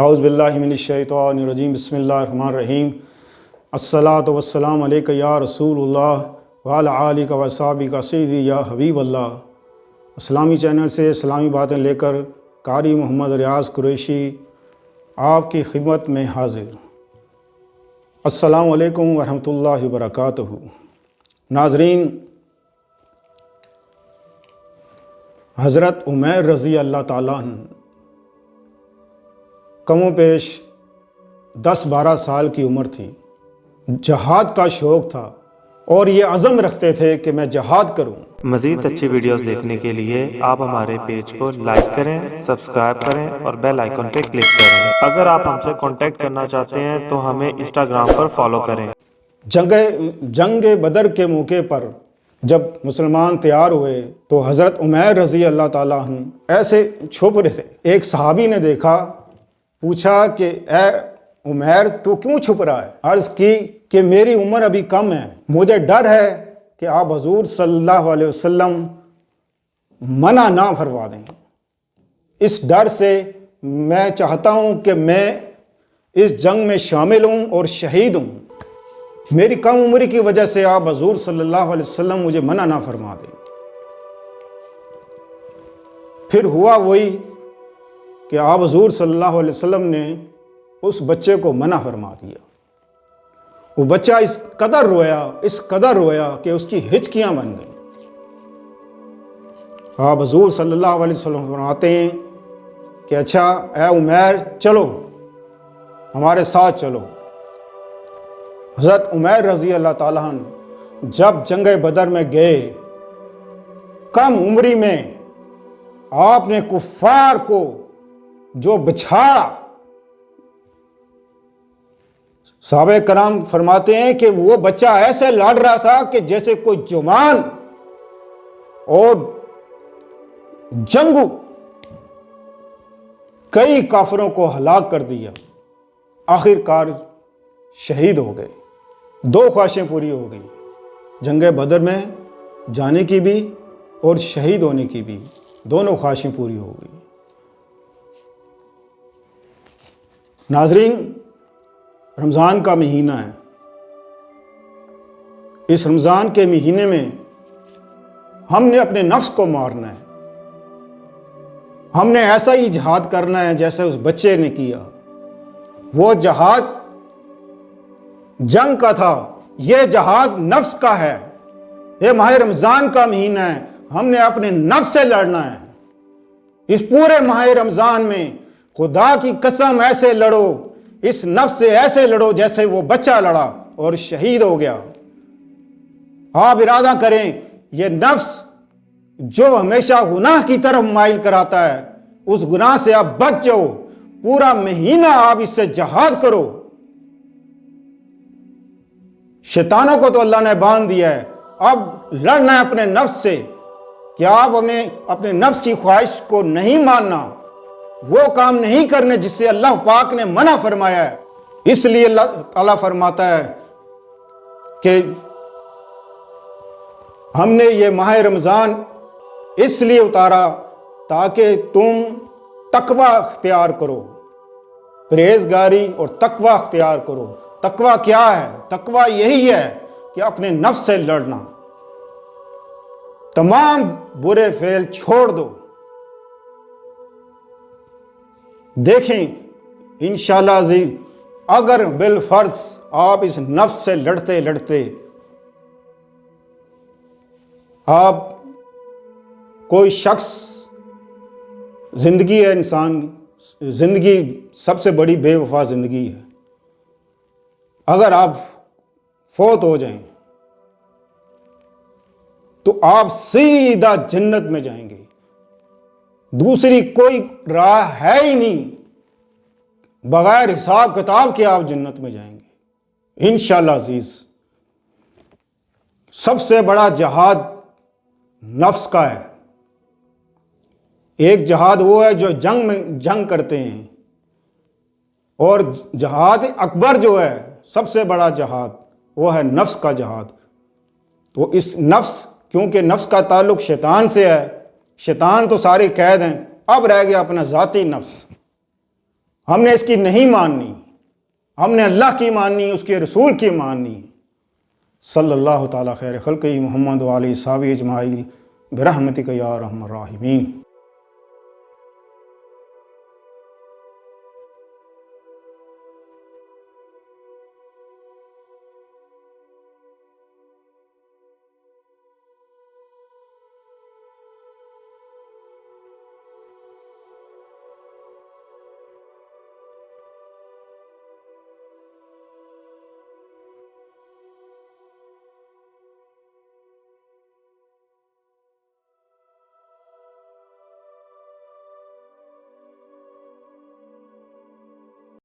اعوذ باللہ من الشیطان الرجیم بسم اللہ الرحمن الرحیم الصلاۃ والسلام علیک یا رسول اللہ وعلی آلک و اصحابک سیدی یا حبیب اللہ۔ اسلامی چینل سے اسلامی باتیں لے کر قاری محمد ریاض قریشی آپ کی خدمت میں حاضر۔ السلام علیکم ورحمۃ اللہ وبرکاتہ۔ ناظرین، حضرت عمیر رضی اللہ تعالیٰ عنہ کم و بیش 10-12 سال کی عمر تھی۔ جہاد کا شوق تھا اور یہ عزم رکھتے تھے کہ میں جہاد کروں۔ مزید اچھی ویڈیوز دیکھنے کے لیے آپ ہمارے پیج کو لائک کریں، سبسکرائب کریں اور بیل آئیکن پہ کلک کریں۔ اگر آپ ہم سے کانٹیکٹ کرنا چاہتے ہیں تو ہمیں انسٹاگرام پر فالو کریں۔ جنگ بدر کے موقع پر جب مسلمان تیار ہوئے تو حضرت عمیر رضی اللہ تعالیٰ عنہ ایسے چھپ رہے تھے۔ ایک صحابی نے دیکھا، پوچھا کہ اے عمیر تو کیوں چھپ رہا ہے؟ عرض کی کہ میری عمر ابھی کم ہے، مجھے ڈر ہے کہ آپ حضور صلی اللہ علیہ وسلم منع نہ فرما دیں۔ اس ڈر سے میں چاہتا ہوں کہ میں اس جنگ میں شامل ہوں اور شہید ہوں۔ میری کم عمر کی وجہ سے آپ حضور صلی اللہ علیہ وسلم مجھے منع نہ فرما دیں۔ پھر ہوا وہی کہ آپ حضور صلی اللہ علیہ وسلم نے اس بچے کو منع فرما دیا۔ وہ بچہ اس قدر رویا کہ اس کی ہچکیاں بن گئیں۔ آپ حضور صلی اللہ علیہ وسلم فرماتے ہیں کہ اچھا اے عمیر چلو، ہمارے ساتھ چلو۔ حضرت عمیر رضی اللہ تعالیٰ عنہ جب جنگ بدر میں گئے، کم عمری میں آپ نے کفار کو جو بچھاڑا، صحابہ کرام فرماتے ہیں کہ وہ بچہ ایسے لڑ رہا تھا کہ جیسے کوئی جوان اور جنگو، کئی کافروں کو ہلاک کر دیا۔ آخر کار شہید ہو گئے۔ 2 خواہشیں پوری ہو گئیں، جنگ بدر میں جانے کی بھی اور شہید ہونے کی بھی، دونوں خواہشیں پوری ہو گئی۔ ناظرین، رمضان کا مہینہ ہے۔ اس رمضان کے مہینے میں ہم نے اپنے نفس کو مارنا ہے۔ ہم نے ایسا ہی جہاد کرنا ہے جیسے اس بچے نے کیا۔ وہ جہاد جنگ کا تھا، یہ جہاد نفس کا ہے۔ یہ ماہ رمضان کا مہینہ ہے، ہم نے اپنے نفس سے لڑنا ہے۔ اس پورے ماہ رمضان میں خدا کی قسم ایسے لڑو، اس نفس سے ایسے لڑو جیسے وہ بچہ لڑا اور شہید ہو گیا۔ آپ ارادہ کریں، یہ نفس جو ہمیشہ گناہ کی طرف مائل کراتا ہے، اس گناہ سے آپ بچ جاؤ۔ پورا مہینہ آپ اس سے جہاد کرو۔ شیطانوں کو تو اللہ نے باندھ دیا ہے، اب لڑنا ہے اپنے نفس سے کہ آپ اپنے نفس کی خواہش کو نہیں ماننا، وہ کام نہیں کرنے جس سے اللہ پاک نے منع فرمایا ہے۔ اس لیے اللہ تعالیٰ فرماتا ہے کہ ہم نے یہ ماہ رمضان اس لیے اتارا تاکہ تم تقوی اختیار کرو، پرہیزگاری اور تقوی اختیار کرو۔ تقوی کیا ہے؟ تقوی یہی ہے کہ اپنے نفس سے لڑنا، تمام برے فعل چھوڑ دو۔ دیکھیں انشاءاللہ عزیز، اگر بالفرض آپ اس نفس سے لڑتے لڑتے آپ کوئی شخص، زندگی ہے انسان، زندگی سب سے بڑی بے وفا زندگی ہے، اگر آپ فوت ہو جائیں تو آپ سیدھا جنت میں جائیں گے، دوسری کوئی راہ ہے ہی نہیں، بغیر حساب کتاب کے آپ جنت میں جائیں گے انشاءاللہ عزیز۔ سب سے بڑا جہاد نفس کا ہے۔ ایک جہاد وہ ہے جو جنگ میں جنگ کرتے ہیں، اور جہاد اکبر جو ہے سب سے بڑا جہاد وہ ہے نفس کا جہاد۔ تو اس نفس، کیونکہ نفس کا تعلق شیطان سے ہے، شیطان تو سارے قید ہیں، اب رہ گیا اپنا ذاتی نفس۔ ہم نے اس کی نہیں ماننی، ہم نے اللہ کی ماننی، اس کے رسول کی ماننی۔ صلی اللہ تعالیٰ خیر خلقہ محمد و آلہ صحابہ اجمعین برحمتک یا ارحم الراحمین۔